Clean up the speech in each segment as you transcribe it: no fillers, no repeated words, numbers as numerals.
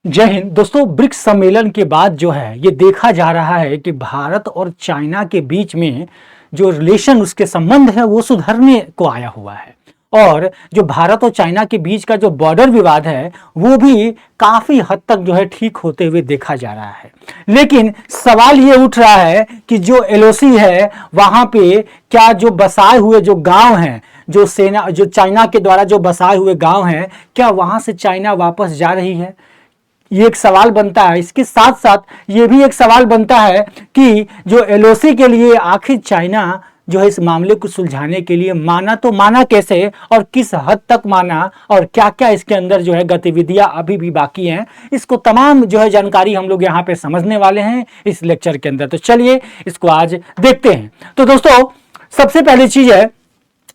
जय हिंद दोस्तों। ब्रिक्स सम्मेलन के बाद जो है ये देखा जा रहा है कि भारत और चाइना के बीच में जो रिलेशन उसके संबंध है वो सुधरने को आया हुआ है और जो भारत और चाइना के बीच का जो बॉर्डर विवाद है वो भी काफी हद तक जो है ठीक होते हुए देखा जा रहा है। लेकिन सवाल ये उठ रहा है कि जो एलओसी है वहां पे क्या जो बसाए हुए जो गांव हैं, जो चाइना के द्वारा जो बसाए हुए गांव हैं, क्या वहां से चाइना वापस जा रही है? ये एक सवाल बनता है। इसके साथ साथ ये भी एक सवाल बनता है कि जो एलओसी के लिए आखिर चाइना जो है इस मामले को सुलझाने के लिए माना तो माना कैसे और किस हद तक माना और क्या क्या इसके अंदर जो है गतिविधियां अभी भी बाकी हैं, इसको तमाम जो है जानकारी हम लोग यहाँ पे समझने वाले हैं इस लेक्चर के अंदर। तो चलिए इसको आज देखते हैं। तो दोस्तों सबसे पहली चीज है,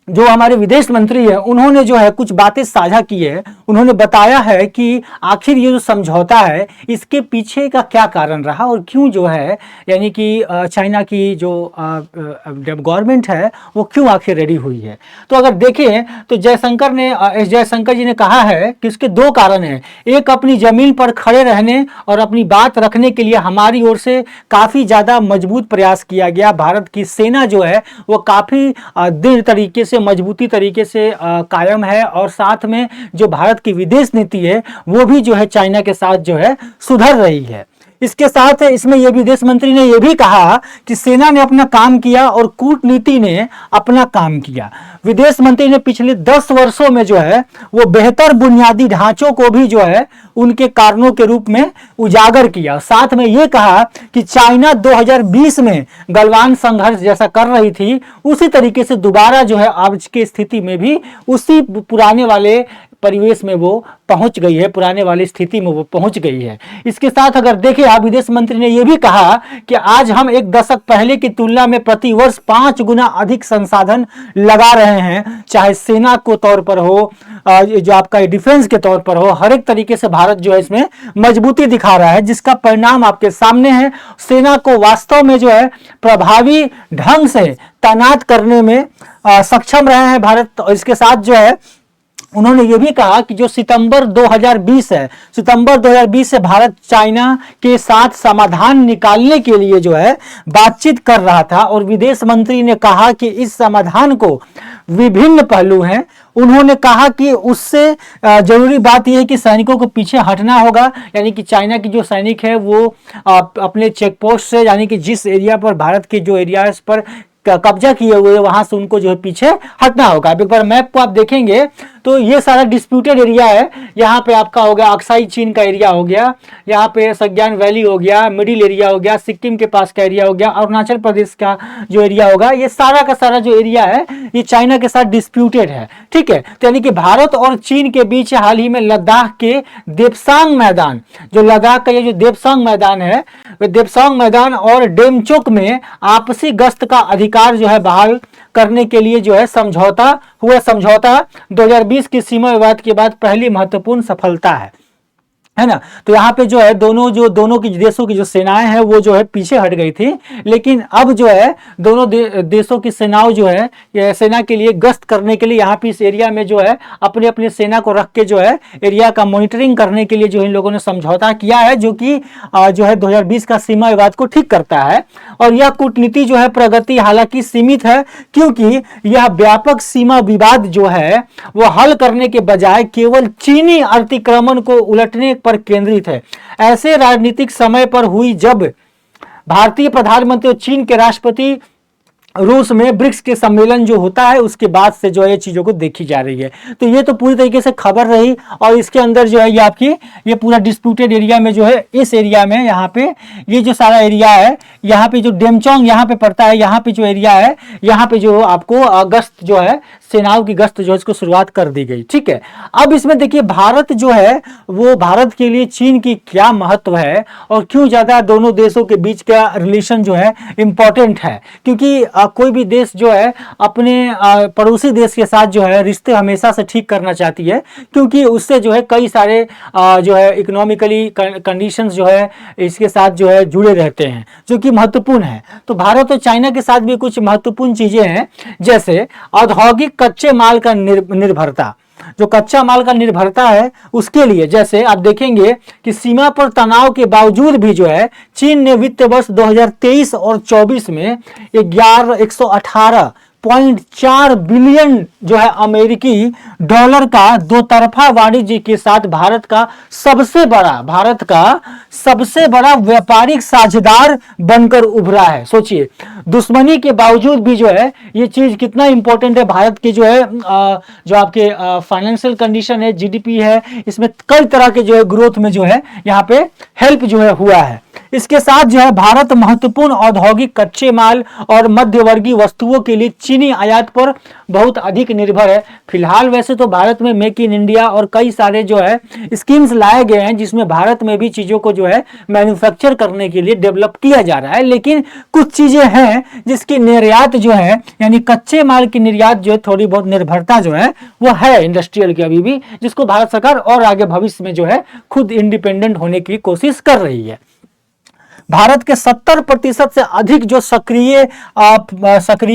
जो हमारे विदेश मंत्री है उन्होंने जो है कुछ बातें साझा की है। उन्होंने बताया है कि आखिर ये जो समझौता है इसके पीछे का क्या कारण रहा और क्यों जो है यानी कि चाइना की जो गवर्नमेंट है वो क्यों आखिर रेडी हुई है। तो अगर देखें तो एस जयशंकर जी ने कहा है कि उसके दो कारण हैं। एक, अपनी जमीन पर खड़े रहने और अपनी बात रखने के लिए हमारी ओर से काफ़ी ज़्यादा मजबूत प्रयास किया गया। भारत की सेना जो है वो काफ़ी दृढ़ तरीके से, मजबूती तरीके से कायम है और साथ में जो भारत की विदेश नीति है वो भी जो है चाइना के साथ जो है सुधर रही है। इसके साथ इसमें ये विदेश मंत्री ने यह भी कहा कि सेना ने अपना काम किया और कूटनीति ने अपना काम किया। विदेश मंत्री ने पिछले 10 वर्षों में जो है वो बेहतर बुनियादी ढांचों को भी जो है उनके कारणों के रूप में उजागर किया। साथ में ये कहा कि चाइना 2020 में गलवान संघर्ष जैसा कर रही थी उसी तरीके से दोबारा जो है आज की स्थिति में भी उसी पुराने वाले परिवेश में वो पहुंच गई है, पुराने वाली स्थिति में वो पहुंच गई है। इसके साथ अगर देखें आप, विदेश मंत्री ने यह भी कहा कि आज हम एक दशक पहले की तुलना में प्रति वर्ष 5 गुना अधिक संसाधन लगा रहे हैं, चाहे सेना को तौर पर हो, जो आपका डिफेंस के तौर पर हो, हर एक तरीके से भारत जो है इसमें मजबूती दिखा रहा है, जिसका परिणाम आपके सामने है। सेना को वास्तव में जो है प्रभावी ढंग से तैनात करने में सक्षम रहे हैं भारत। इसके साथ जो है उन्होंने ये भी कहा कि जो सितंबर 2020 है, सितंबर 2020 से भारत चाइना के साथ समाधान निकालने के लिए जो है बातचीत कर रहा था और विदेश मंत्री ने कहा कि इस समाधान को विभिन्न पहलू हैं। उन्होंने कहा कि उससे जरूरी बात यह है कि सैनिकों को पीछे हटना होगा, यानी कि चाइना की जो सैनिक है वो अपने चेक पोस्ट से, यानी कि जिस एरिया पर भारत के जो एरिया पर कब्जा किए हुए वहां से उनको जो है पीछे हटना होगा। एक बार मैप को आप देखेंगे तो ये सारा डिस्प्यूटेड एरिया है। यहाँ पे आपका हो गया अक्साई चीन का एरिया हो गया, यहाँ पे सग्यान वैली हो गया, मिडिल एरिया हो गया, सिक्किम के पास का एरिया हो गया, अरुणाचल प्रदेश का जो एरिया होगा, ये सारा का सारा जो एरिया है ये चाइना के साथ डिस्प्यूटेड है। ठीक है, तो यानी कि भारत और चीन के बीच हाल ही में लद्दाख के देपसांग मैदान, जो लद्दाख का ये जो देपसांग मैदान है, देपसांग मैदान और डेमचोक में आपसी गश्त का अधिकार जो है बहाल करने के लिए जो है समझौता 2020 की सीमा विवाद के बाद पहली महत्वपूर्ण सफलता है ना। तो यहाँ पे जो है दोनों की देशों की जो सेनाएं हैं वो जो है पीछे हट गई थी, लेकिन अब जो है दोनों देशों की सेनाओं जो है सेना के लिए गश्त करने के लिए यहाँ पे इस एरिया में जो है अपने अपने सेना को रख के जो है एरिया का मॉनिटरिंग करने के लिए जो इन लोगों ने समझौता किया है, जो कि जो है 2020 का सीमा विवाद को ठीक करता है। और यह कूटनीति जो है प्रगति हालांकि सीमित है, क्योंकि यह व्यापक सीमा विवाद जो है वो हल करने के बजाय केवल चीनी अतिक्रमण को उलटने पर केंद्रित है। ऐसे राजनीतिक समय पर हुई जब भारतीय प्रधानमंत्री और चीन के राष्ट्रपति रूस में ब्रिक्स के सम्मेलन जो होता है उसके बाद से जो है चीजों को देखी जा रही है। तो ये तो पूरी तरीके से खबर रही और इसके अंदर जो है ये आपकी ये पूरा डिस्प्यूटेड एरिया में जो है इस एरिया में यहाँ पे ये जो सारा एरिया है, यहाँ पे जो डेमचोंग यहाँ पे पड़ता है, यहाँ पे जो एरिया है यहाँ पे जो आपको अगस्त जो है सेनाओं की गश्त जो है इसको शुरुआत कर दी गई। ठीक है, अब इसमें देखिए भारत जो है वो भारत के लिए चीन की क्या महत्व है और क्यों ज्यादा दोनों देशों के बीच का रिलेशन जो है इंपॉर्टेंट है। क्योंकि कोई भी देश जो है अपने पड़ोसी देश के साथ जो है रिश्ते हमेशा से ठीक करना चाहती है, क्योंकि उससे जो है कई सारे जो है इकोनॉमिकली कंडीशंस जो है इसके साथ जो है जुड़े रहते हैं, जो कि महत्वपूर्ण है। तो भारत और चाइना के साथ भी कुछ महत्वपूर्ण चीजें हैं, जैसे औद्योगिक कच्चे माल का निर्भरता। जो कच्चा माल का निर्भरता है उसके लिए, जैसे आप देखेंगे कि सीमा पर तनाव के बावजूद भी जो है चीन ने वित्त वर्ष 2023 और 24 में 118.4 बिलियन जो है अमेरिकी डॉलर का दो तरफा वाणिज्य के साथ भारत का सबसे बड़ा व्यापारिक साझेदार बनकर उभरा है। सोचिए, दुश्मनी के बावजूद भी जो है ये चीज कितना इंपॉर्टेंट है। भारत के जो है जो आपके फाइनेंशियल कंडीशन है, जीडीपी है, इसमें कई तरह के जो है ग्रोथ में जो है यहाँ पे हेल्प जो है हुआ है। इसके साथ जो है भारत महत्वपूर्ण औद्योगिक कच्चे माल और मध्यवर्गीय वस्तुओं के लिए चीनी आयात पर बहुत अधिक निर्भर है। फिलहाल वैसे तो भारत में मेक इन इंडिया और कई सारे जो है स्कीम्स लाए गए हैं जिसमें भारत में भी चीजों को जो है मैन्युफैक्चर करने के लिए डेवलप किया जा रहा है, लेकिन कुछ चीजें हैं जिसकी निर्यात जो है यानी कच्चे माल की निर्यात जो है थोड़ी बहुत निर्भरता जो है वो है इंडस्ट्रियल की अभी भी, जिसको भारत सरकार और आगे भविष्य में जो है खुद इंडिपेंडेंट होने की कोशिश कर रही है। भारत के 70% से अधिक जो सक्रिय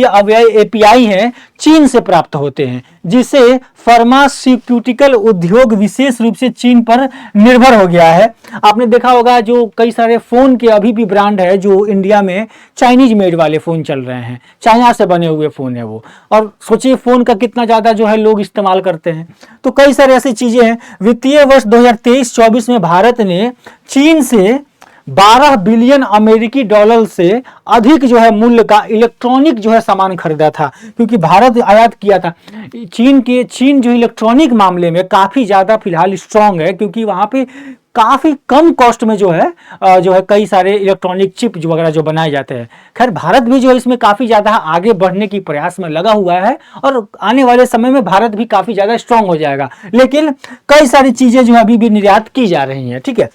अवयव एपीआई हैं चीन से प्राप्त होते हैं, जिसे फार्मास्यूटिकल उद्योग विशेष रूप से चीन पर निर्भर हो गया है। आपने देखा होगा जो कई सारे फोन के अभी भी ब्रांड है जो इंडिया में चाइनीज मेड वाले फोन चल रहे हैं, चाइना से बने हुए फोन है वो, और सोचिए फोन का कितना ज्यादा जो है लोग इस्तेमाल करते हैं। तो कई सारे ऐसी चीजें हैं। वित्तीय वर्ष 2023-24 में भारत ने चीन से 12 बिलियन अमेरिकी डॉलर से अधिक जो है मूल्य का इलेक्ट्रॉनिक जो है सामान खरीदा था, क्योंकि भारत आयात किया था। चीन जो इलेक्ट्रॉनिक मामले में काफी ज्यादा फिलहाल स्ट्रांग है, क्योंकि वहां पे काफी कम कॉस्ट में जो है कई सारे इलेक्ट्रॉनिक चिप जो वगैरह जो बनाए जाते हैं। खैर भारत भी जो है इसमें काफी ज्यादा आगे बढ़ने की प्रयास में लगा हुआ है और आने वाले समय में भारत भी काफी ज्यादा स्ट्रांग हो जाएगा, लेकिन कई सारी चीजें जो अभी भी निर्यात की जा रही हैं। ठीक है,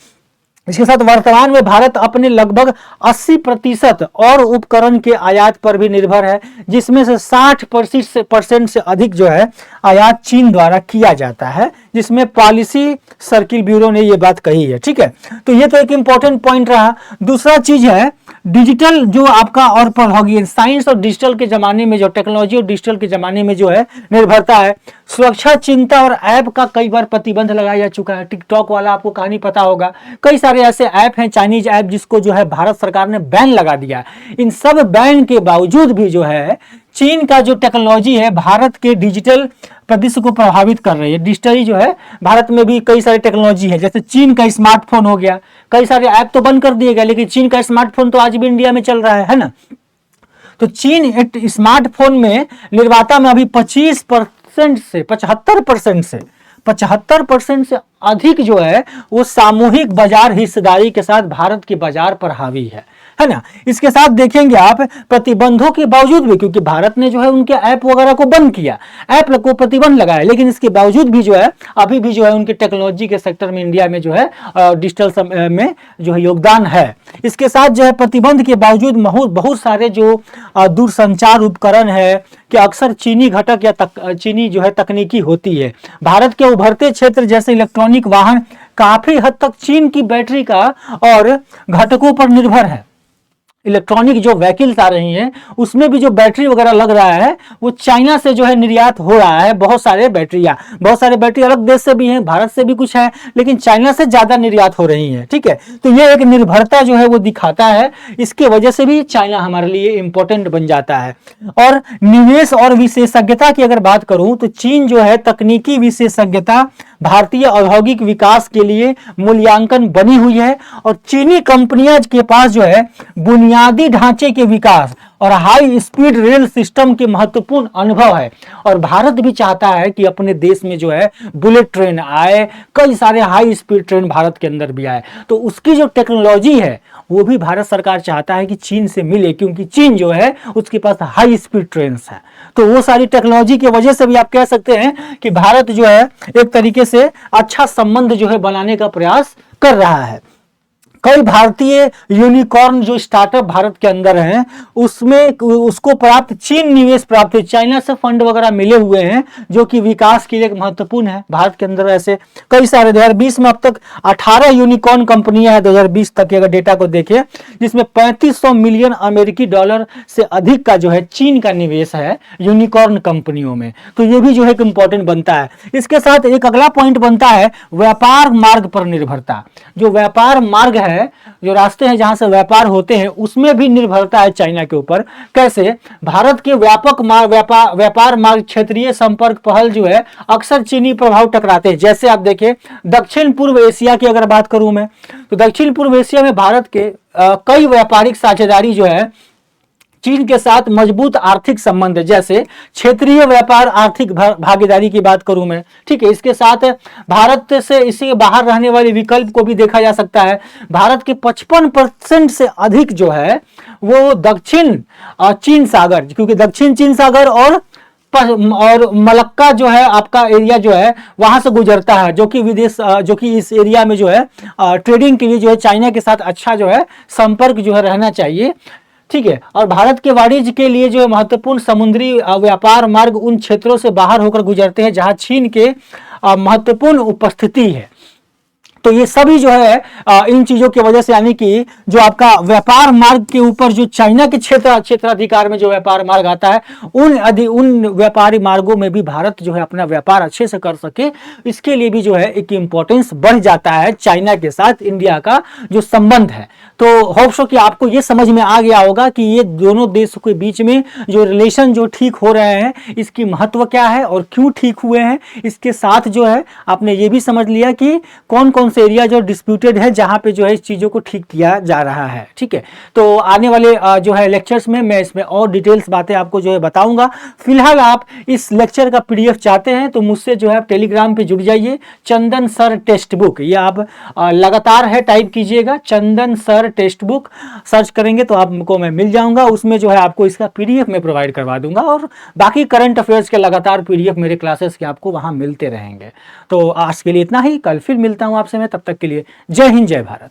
इसके साथ वर्तमान में भारत अपने लगभग 80% और उपकरण के आयात पर भी निर्भर है, जिसमें से 60% से अधिक जो है आयात चीन द्वारा किया जाता है, जिसमें पॉलिसी सर्किल ब्यूरो ने ये बात कही है। ठीक है, तो ये तो एक इंपॉर्टेंट पॉइंट रहा। दूसरा चीज है डिजिटल जो आपका और प्रौद्योगिकी, साइंस और डिजिटल के जमाने में जो टेक्नोलॉजी और डिजिटल के जमाने में जो है निर्भरता है। सुरक्षा चिंता और ऐप का कई बार प्रतिबंध लगाया जा चुका है। टिकटॉक वाला आपको कहानी पता होगा, कई सारे ऐसे ऐप हैं चाइनीज ऐप जिसको जो है भारत सरकार ने बैन लगा दिया। इन सब बैन के बावजूद भी जो है चीन का जो टेक्नोलॉजी है भारत के डिजिटल परिदृश्य को प्रभावित कर रही है। डिजिटली जो है भारत में भी कई सारी टेक्नोलॉजी है, जैसे चीन का स्मार्टफोन हो गया, कई सारे ऐप तो बंद कर दिए गए, लेकिन चीन का स्मार्टफोन तो आज भी इंडिया में चल रहा है ना। तो चीन स्मार्टफोन में निर्माता में अभी 25% से 75% से अधिक जो है वो सामूहिक बाजार हिस्सेदारी के साथ भारत के बाजार पर हावी है ना। इसके साथ देखेंगे आप प्रतिबंधों के बावजूद भी, क्योंकि भारत ने जो है उनके ऐप वगैरह को बंद किया, ऐप को प्रतिबंध लगाया, लेकिन इसके बावजूद भी जो है अभी भी जो है उनके टेक्नोलॉजी के सेक्टर में इंडिया में जो है डिजिटल में जो है योगदान है। इसके साथ जो है प्रतिबंध के बावजूद बहुत सारे जो दूरसंचार उपकरण है कि अक्सर चीनी घटक या चीनी जो है तकनीकी होती है। भारत के उभरते क्षेत्र जैसे इलेक्ट्रॉनिक वाहन काफी हद तक चीन की बैटरी का और घटकों पर निर्भर है। इलेक्ट्रॉनिक जो व्हीकल्स आ रही हैं उसमें भी जो बैटरी वगैरह लग रहा है वो चाइना से जो है निर्यात हो रहा है। बहुत सारे बैटरी अलग देश से भी हैं, भारत से भी कुछ है, लेकिन चाइना से ज्यादा निर्यात हो रही है। ठीक है, तो ये एक निर्भरता जो है वो दिखाता है, इसके वजह से भी चाइना हमारे लिए इंपॉर्टेंट बन जाता है। और निवेश और विशेषज्ञता की अगर बात करूं तो चीन जो है तकनीकी विशेषज्ञता भारतीय औद्योगिक विकास के लिए मूल्यांकन बनी हुई है, और चीनी कंपनियां के पास जो है बुनियादी ढांचे के विकास और हाई स्पीड रेल सिस्टम के महत्वपूर्ण अनुभव है। और भारत भी चाहता है कि अपने देश में जो है बुलेट ट्रेन आए, कई सारे हाई स्पीड ट्रेन भारत के अंदर भी आए, तो उसकी जो टेक्नोलॉजी है वो भी भारत सरकार चाहता है कि चीन से मिले, क्योंकि चीन जो है उसके पास हाई स्पीड ट्रेन है। तो वो सारी टेक्नोलॉजी की वजह से भी आप कह सकते हैं कि भारत जो है एक तरीके से अच्छा संबंध जो है बनाने का प्रयास कर रहा है। कई भारतीय यूनिकॉर्न जो स्टार्टअप भारत के अंदर हैं उसमें उसको प्राप्त चीन निवेश प्राप्त है, चाइना से फंड वगैरह मिले हुए हैं जो कि विकास के लिए महत्वपूर्ण है। भारत के अंदर ऐसे कई सारे 2020 में अब तक 18 यूनिकॉर्न कंपनियां हैं 2020 तक के अगर डेटा को देखें, जिसमें 3500 मिलियन अमेरिकी डॉलर से अधिक का जो है चीन का निवेश है यूनिकॉर्न कंपनियों में। तो ये भी जो है एक इंपॉर्टेंट बनता है। इसके साथ एक अगला पॉइंट बनता है व्यापार मार्ग पर निर्भरता। जो व्यापार मार्ग है, जो रास्ते हैं जहां से व्यापार होते हैं, उसमें भी निर्भरता है चाइना के ऊपर। कैसे? भारत के व्यापक व्यापार मार्ग क्षेत्रीय संपर्क पहल जो है अक्सर चीनी प्रभाव टकराते हैं। जैसे आप देखिए दक्षिण पूर्व एशिया की अगर बात करूं मैं, तो दक्षिण पूर्व एशिया में भारत के कई व्यापारिक साझेदारी जो है चीन के साथ मजबूत आर्थिक संबंध है। जैसे क्षेत्रीय व्यापार आर्थिक भागीदारी की बात करूं मैं, ठीक है। इसके साथ भारत से इससे बाहर रहने वाले विकल्प को भी देखा जा सकता है। भारत के 55% से अधिक जो है वो दक्षिण चीन सागर, क्योंकि दक्षिण चीन सागर और मलक्का जो है आपका एरिया जो है वहां से गुजरता है, जो कि इस एरिया में जो है ट्रेडिंग के लिए जो है चाइना के साथ अच्छा जो है संपर्क जो है रहना चाहिए, ठीक है। और भारत के वाणिज्य के लिए जो महत्वपूर्ण समुद्री व्यापार मार्ग उन क्षेत्रों से बाहर होकर गुजरते हैं जहां चीन के महत्वपूर्ण उपस्थिति है। तो ये सभी जो है इन चीजों की वजह से, यानी कि जो आपका व्यापार मार्ग के ऊपर जो चाइना के क्षेत्राधिकार में जो व्यापार मार्ग आता है, उन व्यापारी मार्गों में भी भारत जो है अपना व्यापार अच्छे से कर सके, इसके लिए भी जो है एक इंपॉर्टेंस बढ़ जाता है चाइना के साथ इंडिया का जो संबंध है। तो होप सो कि आपको ये समझ में आ गया होगा कि ये दोनों देशों के बीच में जो रिलेशन जो ठीक हो रहे हैं, इसकी महत्व क्या है और क्यों ठीक हुए हैं। इसके साथ जो है आपने ये भी समझ लिया कि कौन कौन से एरिया जो डिस्प्यूटेड है जहां पे जो है इस चीजों को ठीक किया जा रहा है, ठीक है। तो आने वाले जो है लेक्चर्स में मैं इसमें और डिटेल्स बातें आपको जो है बताऊंगा। फिलहाल आप इस लेक्चर का पीडीएफ चाहते हैं तो मुझसे जो है टेलीग्राम पे जुड़ जाइए, चंदन सर टेक्स्ट बुक, ये आप लगातार है टाइप कीजिएगा, चंदन सर टेक्स्ट बुक सर्च करेंगे तो आपको मैं मिल जाऊंगा। उसमें जो है आपको इसका पीडीएफ में प्रोवाइड करवा दूंगा और बाकी करंट अफेयर्स के लगातार पीडीएफ मेरे क्लासेस के आपको वहां मिलते रहेंगे। तो आज के लिए इतना ही, कल फिर मिलता हूं आपसे मैं, तब तक के लिए जय हिंद जय भारत।